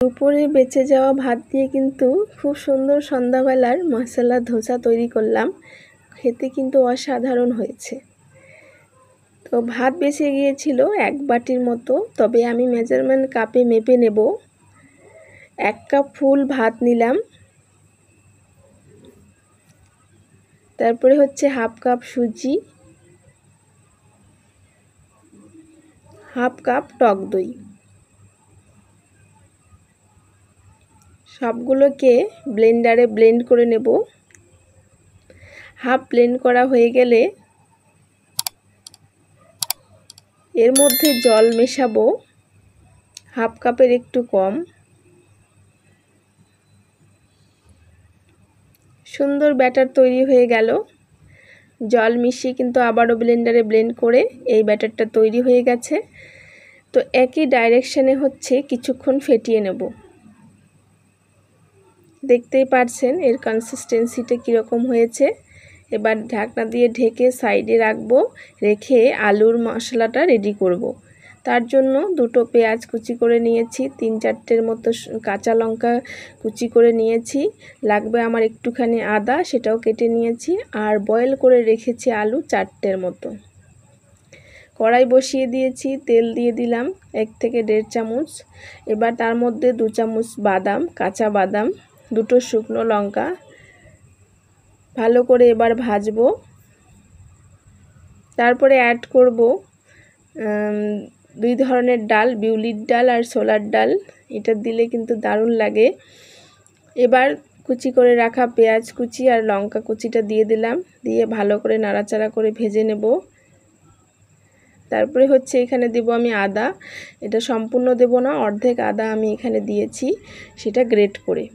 দুপুরে বেঁচে যাওয়া ভাত দিয়ে কিন্তু খুব সুন্দর সন্ধ্যাবেলার মশলা ধোসা তৈরি করলাম। খেতে কিন্তু অসাধারণ হয়েছে। তো ভাত বেঁচে গিয়েছিল 1 বাটির মতো, তবে আমি মেজারমেন্ট কাপে মেপে নেব। 1 কাপ ফুল ভাত নিলাম, তারপরে হচ্ছে 1/2 কাপ সুজি, 1/2 কাপ টক দই। সবগুলোকে ব্লেন্ডারে ব্লেন্ড করে নেব। হাফ ব্লেন্ড করা হয়ে গেলে এর মধ্যে জল মেশাবো 1/2 কাপের একটু কম। সুন্দর ব্যাটার তৈরি হয়ে গেল। জল মিশিয়ে কিন্তু আবারও ব্লেন্ডারে ব্লেন্ড করে এই ব্যাটারটা তৈরি হয়ে গেছে। তো একই ডাইরেকশনে হচ্ছে কিছুক্ষণ ফেটিয়ে নেব। দেখতেই পাচ্ছেন এর কনসিস্টেন্সিটা কীরকম হয়েছে। এবার ঢাকনা দিয়ে ঢেকে সাইডে রাখবো, রেখে আলুর মশলাটা রেডি করব। তার জন্য 2টো পেঁয়াজ কুচি করে নিয়েছি, 3-4টের মতো কাঁচা লঙ্কা কুচি করে নিয়েছি, লাগবে আমার একটুখানি আদা, সেটাও কেটে নিয়েছি, আর বয়েল করে রেখেছি আলু 4টের মতো। কড়াই বসিয়ে দিয়েছি, তেল দিয়ে দিলাম 1 থেকে 1.5 চামচ। এবার তার মধ্যে 2 চামচ বাদাম, কাঁচা বাদাম, 2টো শুকনো লঙ্কা ভালো করে এবার ভাজবো। তারপরে অ্যাড করব 2 ধরনের ডাল, বিউলির ডাল আর ছোলার ডাল। এটা দিলে কিন্তু দারুণ লাগে। এবার কুচি করে রাখা পেঁয়াজ কুচি আর লঙ্কা কুচিটা দিয়ে দিলাম, দিয়ে ভালো করে নাড়াচাড়া করে ভেজে নেব। তারপরে হচ্ছে এখানে দেব আমি আদা। এটা সম্পূর্ণ দেব না, অর্ধেক আদা আমি এখানে দিয়েছি, সেটা গ্রেট করে।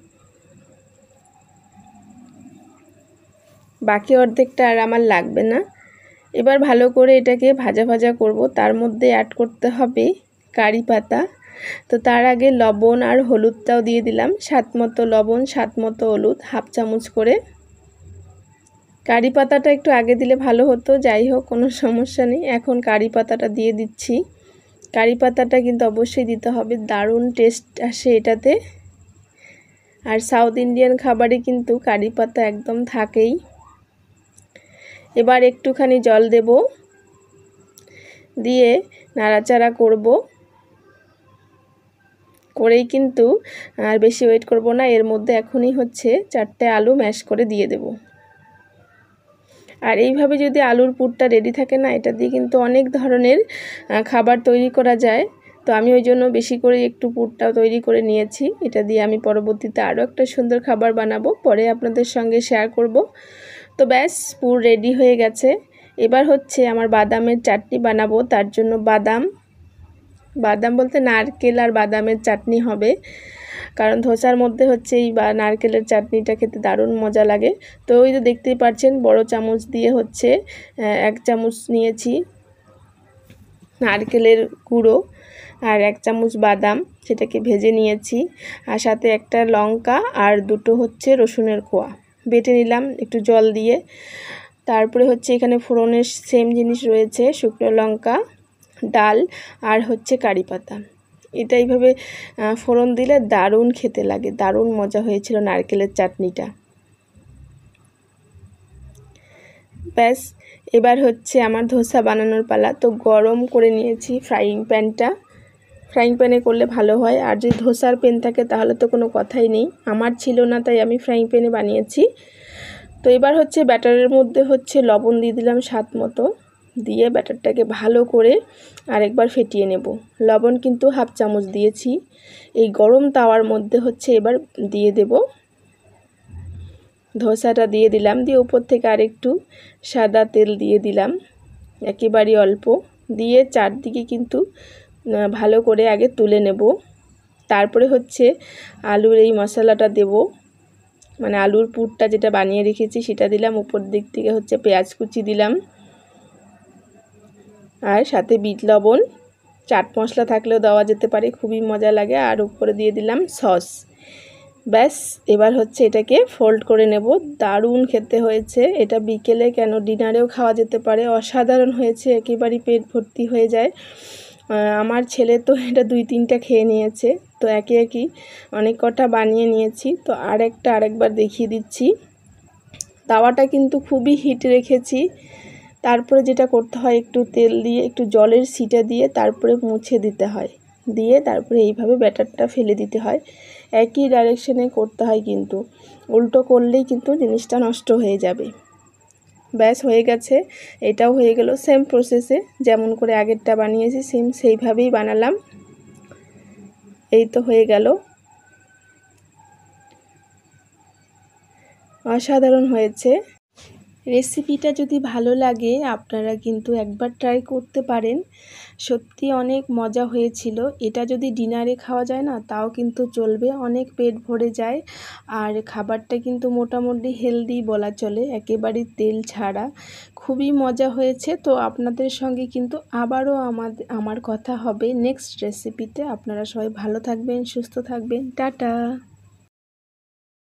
বাকি অর্ধেকটা আর আমার লাগবে না। এবার ভালো করে এটাকে ভাজা ভাজা করব। তার মধ্যে অ্যাড করতে হবে কারি পাতা। তো তার আগে লবণ আর হলুদটাও দিয়ে দিলাম, স্বাদ মতো লবণ, স্বাদ মতো হলুদ, 1/2 চামচ করে। কারি পাতাটা একটু আগে দিলে ভালো হতো, যাই হোক কোনো সমস্যা নেই, এখন কারি পাতাটা দিয়ে দিচ্ছি। কারি পাতাটা কিন্তু অবশ্যই দিতে হবে, দারুণ টেস্ট আসে এটাতে। আর সাউথ ইন্ডিয়ান খাবারে কিন্তু কারি পাতা একদম থাকেই। এবার একটুখানি জল দেব, দিয়ে নাড়াচাড়া করব। করেই কিন্তু আর বেশি ওয়েট করব না, এর মধ্যে এখনই হচ্ছে 4টে আলু ম্যাশ করে দিয়ে দেব। আর এইভাবে যদি আলুর পুরটা রেডি থাকে না, এটা দিয়ে কিন্তু অনেক ধরনের খাবার তৈরি করা যায়। তো আমি ওই জন্য বেশি করে একটু পুরটাও তৈরি করে নিয়েছি। এটা দিয়ে আমি পরবর্তীতে আরও একটা সুন্দর খাবার বানাবো, পরে আপনাদের সঙ্গে শেয়ার করব। তো ব্যাস, পুর রেডি হয়ে গেছে। এবার হচ্ছে আমার বাদামের চাটনি বানাবো। তার জন্য বাদাম বলতে নারকেল আর বাদামের চাটনি হবে, কারণ ধোসার মধ্যে হচ্ছে এই নারকেলের চাটনিটা খেতে দারুণ মজা লাগে। তো ওই তো দেখতেই পাচ্ছেন বড় চামচ দিয়ে হচ্ছে 1 চামচ নিয়েছি নারকেলের গুঁড়ো আর 1 চামচ বাদাম, সেটাকে ভেজে নিয়েছি। আর সাথে একটা লঙ্কা আর 2টো হচ্ছে রসুনের কোয়া বেটে নিলাম একটু জল দিয়ে। তারপরে হচ্ছে এখানে ফোড়নের সেম জিনিস রয়েছে, শুকনো লঙ্কা, ডাল আর হচ্ছে কারি পাতা। এটা এইভাবে ফোড়ন দিলে দারুণ খেতে লাগে, দারুণ মজা হয়েছিল নারকেলের চাটনিটা। ব্যাস, এবার হচ্ছে আমার ধোসা বানানোর পালা। তো গরম করে নিয়েছি ফ্রাইং প্যানটা। ফ্রাইং প্যানে করলে ভালো হয়, আর যদি ধোসার প্যান থাকে তাহলে তো কোনো কথাই নেই। আমার ছিল না, তাই আমি ফ্রাইং প্যানে বানিয়েছি। তো এবার হচ্ছে ব্যাটারের মধ্যে হচ্ছে লবণ দিয়ে দিলাম স্বাদ মতো, দিয়ে ব্যাটারটাকে ভালো করে আরেকবার ফেটিয়ে নেব। লবণ কিন্তু 1/2 চামচ দিয়েছি। এই গরম তাওয়ার মধ্যে হচ্ছে এবার দিয়ে দেব ধোসাটা, দিয়ে দিলাম, দিয়ে উপর থেকে আরেকটু সাদা তেল দিয়ে দিলাম, একেবারে অল্প, দিয়ে চারদিকে কিন্তু ভালো করে আগে তুলে নেব। তারপরে হচ্ছে আলুর এই মশলাটা দেব, মানে আলুর পুরটা যেটা বানিয়ে রেখেছি সেটা দিলাম। উপর দিক থেকে হচ্ছে পেঁয়াজ কুচি দিলাম, আর সাথে বিট লবণ, চাট মশলা থাকলেও দেওয়া যেতে পারে, খুবই মজা লাগে। আর উপরে দিয়ে দিলাম সস। ব্যাস, এবার হচ্ছে এটাকে ফোল্ড করে নেব। দারুণ খেতে হয়েছে এটা, বিকেলে কেন ডিনারেও খাওয়া যেতে পারে, অসাধারণ হয়েছে, একেবারেই পেট ভর্তি হয়ে যায়। আমার ছেলে তো এটা 2-3টা খেয়ে নিয়েছে। তো একে একই অনেক কটা বানিয়ে নিয়েছি। তো আরেকবার দেখিয়ে দিচ্ছি। তাওয়াটা কিন্তু খুবই হিট রেখেছি। তারপরে যেটা করতে হয়, একটু তেল দিয়ে একটু জলের ছিটা দিয়ে তারপরে মুছে দিতে হয়, দিয়ে তারপরে এইভাবে ব্যাটারটা ফেলে দিতে হয়। একই ডাইরেকশনে করতে হয়, কিন্তু উল্টো করলেই কিন্তু জিনিসটা নষ্ট হয়ে যাবে। ব্যাস হয়ে গেছে, এটাও হয়ে গেল। সেম প্রসেসে যেমন করে আগেরটা বানিয়েছি সেম সেইভাবেই বানালাম। এই তো হয়ে গেল, অসাধারণ হয়েছে। রেসিপিটা যদি ভালো লাগে আপনারা কিন্তু একবার ট্রাই করতে পারেন, সত্যি অনেক মজা হয়েছিল। এটা যদি ডিনারে খাওয়া যায় না তাও কিন্তু চলবে, অনেক পেট ভরে যায়। আর খাবারটা কিন্তু মোটামুটি হেলদি বলা চলে, একেবারে তেল ছাড়া, খুবই মজা হয়েছে। তো আপনাদের সঙ্গে কিন্তু আবারও আমার কথা হবে নেক্সট রেসিপিতে। আপনারা সবাই ভালো থাকবেন, সুস্থ থাকবেন, টাটা।